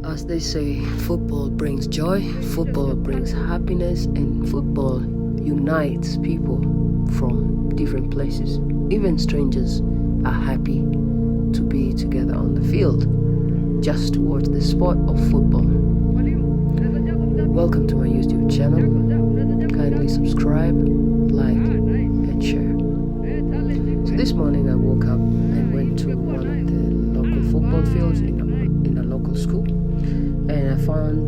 As they say, football brings joy, football brings happiness, and football unites people from different places. Even strangers are happy to be together on the field just to watch the sport of football. Welcome to my YouTube channel. Kindly subscribe, like, and share. So this morning I woke up and went to one of the local football fields in a local school, and I found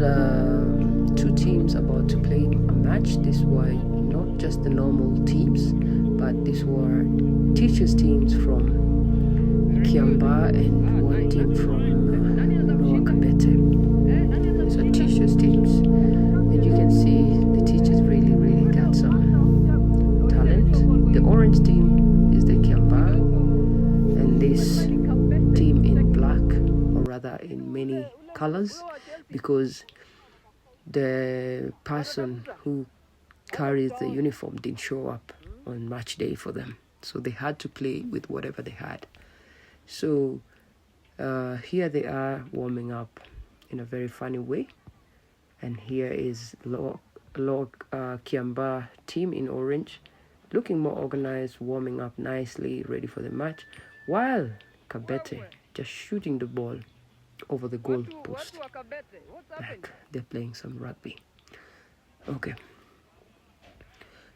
two teams about to play a match. These were not just the normal teams, but these were teachers' teams from Kiambaa and one team from Noah Kabete. So teachers' teams, and you can see the teachers really got some talent. The orange team is the Kiambaa, and this team in black, or rather in many colors, because the person who carries the uniform didn't show up on match day for them, so they had to play with whatever they had. So here they are warming up in a very funny way, and here is Kiambaa team in orange, looking more organized, warming up nicely, ready for the match, while Kabete just shooting the ball over the goal post, like they're playing some rugby. Okay,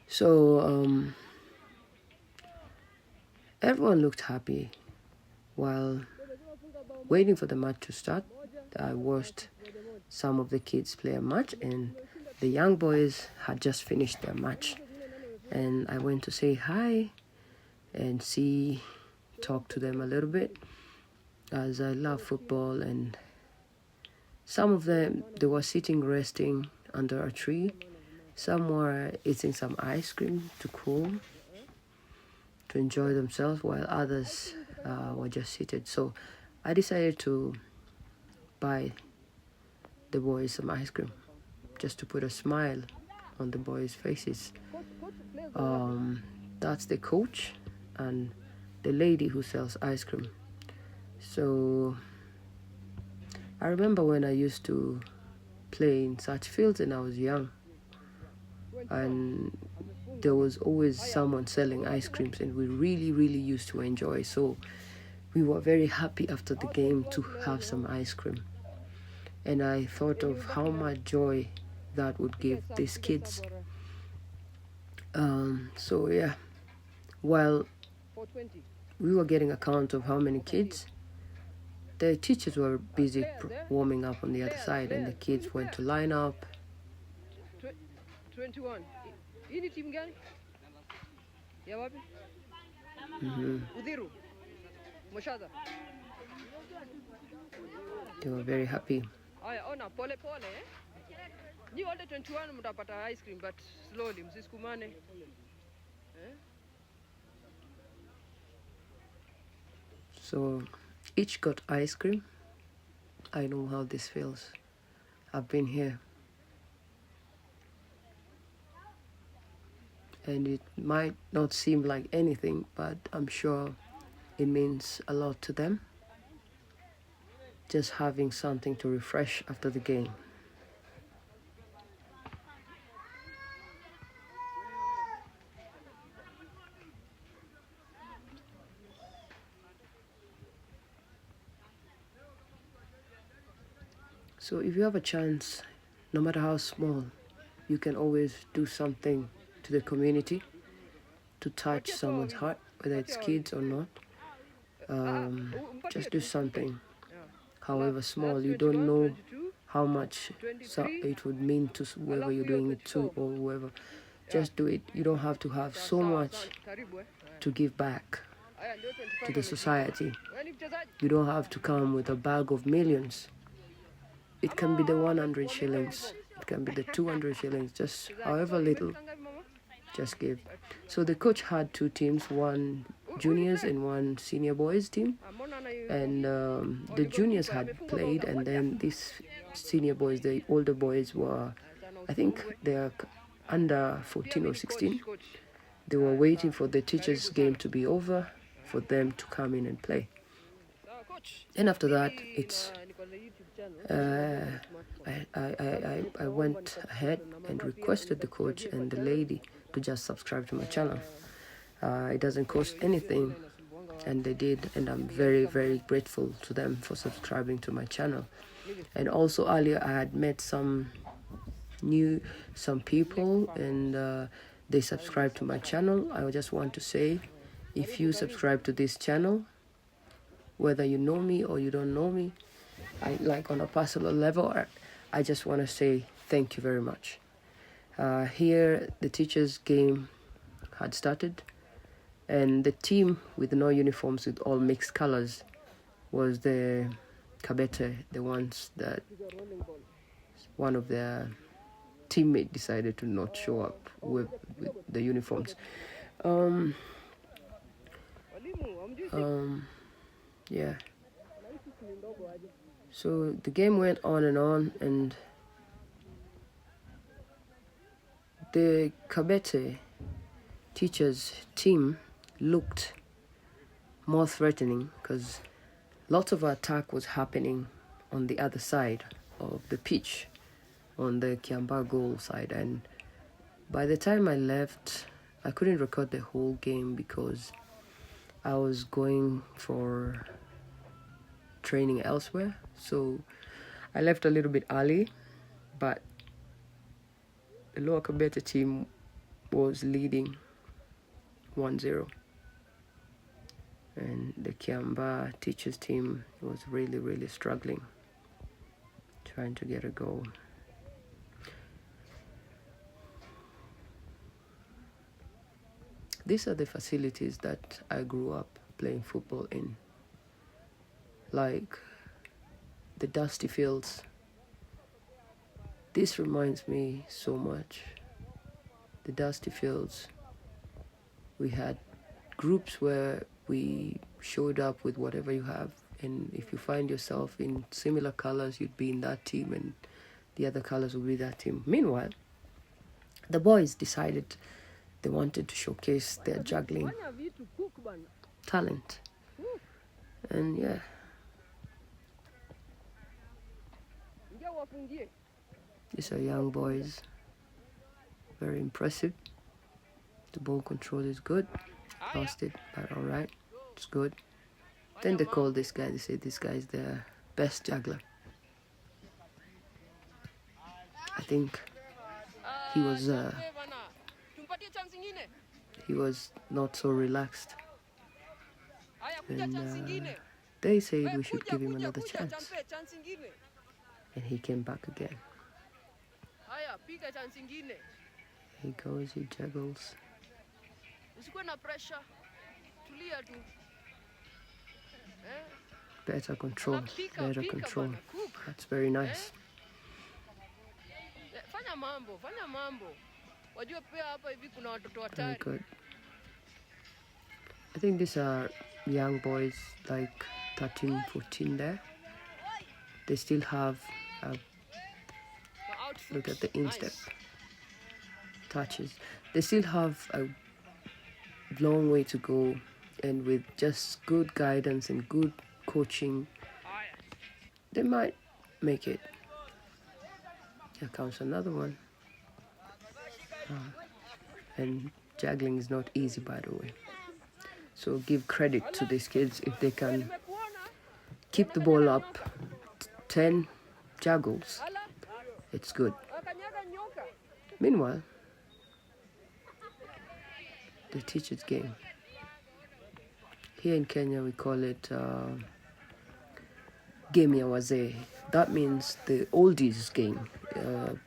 so everyone looked happy. While waiting for the match to start, I watched some of the kids play a match, and the young boys had just finished their match, and I went to say hi and talk to them a little bit, as I love football. And some of them, they were sitting resting under a tree. Some were eating some ice cream to cool, to enjoy themselves, while others were just seated. So I decided to buy the boys some ice cream, just to put a smile on the boys' faces. That's the coach and the lady who sells ice cream. So I remember when I used to play in such fields and I was young, and there was always someone selling ice creams, and we really used to enjoy. So we were very happy after the game to have some ice cream, and I thought of how much joy that would give these kids. So yeah, while we were getting a count of how many kids, the teachers were busy warming up on the other side, and the kids went to line up. 21. Hii ni timu gani? Ya wapi? Udhiru. Moshada. They were very happy. Aya, ona pole. Ni wote 21 mtapata ice cream, but slowly, msisukumane. So each got ice cream. I know how this feels. I've been here. And it might not seem like anything, but I'm sure it means a lot to them, just having something to refresh after the game. So if you have a chance, no matter how small, you can always do something to the community to touch someone's heart, whether it's kids or not. Just do something, however small. You don't know how much it would mean to whoever you're doing it to, or whoever. Just do it. You don't have to have so much to give back to the society. You don't have to come with a bag of millions. It can be the 100 shillings, it can be the 200 shillings, just however little, just give. So the coach had two teams, one juniors and one senior boys team, and the juniors had played, and then these senior boys, the older boys, were, I think they're under 14 or 16. They were waiting for the teachers' game to be over for them to come in and play. And after that, it's I went ahead and requested the coach and the lady to just subscribe to my channel. It doesn't cost anything, and they did, and I'm very, very grateful to them for subscribing to my channel. And also earlier I had met some people, and they subscribed to my channel. I just want to say, if you subscribe to this channel, whether you know me or you don't know me, I like on a personal level, I just want to say thank you very much. Here the teachers' game had started, and the team with no uniforms, with all mixed colors, was the Kabete, the ones that one of their teammates decided to not show up with the uniforms. Yeah. So the game went on, and the Kabete teachers' team looked more threatening because lots of attack was happening on the other side of the pitch, on the Kiambaa goal side. And by the time I left, I couldn't record the whole game because I was going for training elsewhere. So I left a little bit early, but the Lower Kabete team was leading 1-0. And the Kiambaa teachers team was really, really struggling, trying to get a goal. These are the facilities that I grew up playing football in, like the dusty fields. This reminds me so much. The dusty fields. We had groups where we showed up with whatever you have, and if you find yourself in similar colors, you'd be in that team, and the other colors would be that team. Meanwhile, the boys decided they wanted to showcase their juggling talent. And yeah, these are young boys, very impressive. The ball control is good. Lost it, but all right, it's good. Then they called this guy. They said this guy is the best juggler. I think he was not so relaxed, and they said we should give him another chance, and he came back again. He goes, he juggles. Better control. That's very nice. Very good. I think these are young boys, like 13, 14 there. They still have look at the instep touches. They still have a long way to go, and with just good guidance and good coaching, they might make it. Here comes another one. And juggling is not easy, by the way. So give credit to these kids if they can keep the ball up 10 juggles. It's good. Meanwhile, the teacher's game. Here in Kenya, we call it game ya wazee. That means the oldies game.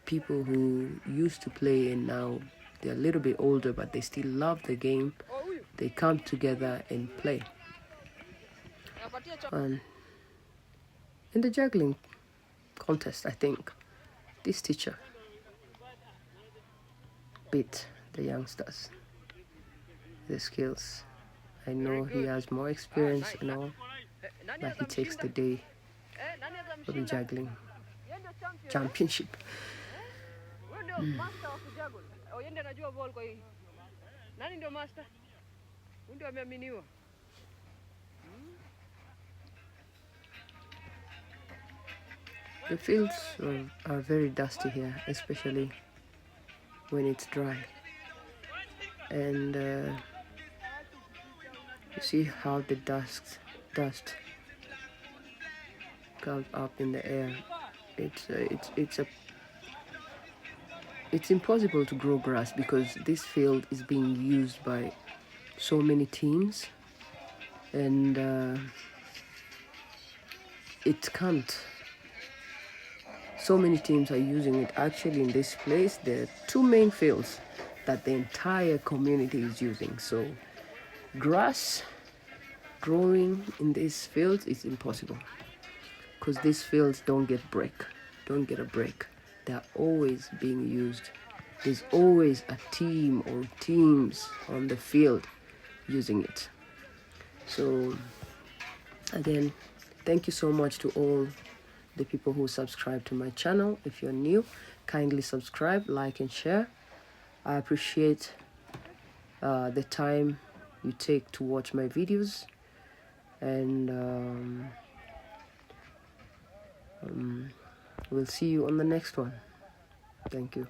People who used to play and now they're a little bit older, but they still love the game. They come together and play. And in the juggling contest, I think this teacher beat the youngsters. The skills. I know he has more experience and all, but he takes the day for the juggling championship. The fields are very dusty here, especially when it's dry. And you see how the dust comes up in the air. It's impossible to grow grass because this field is being used by so many teams, and it can't. So many teams are using it. Actually, in this place, there are two main fields that the entire community is using. So grass growing in these fields is impossible because these fields don't get a break. They're always being used. There's always a team or teams on the field using it. So again, thank you so much to all the people who subscribe to my channel. If you're new, kindly subscribe, like and share. I appreciate the time you take to watch my videos, and we'll see you on the next one. Thank you.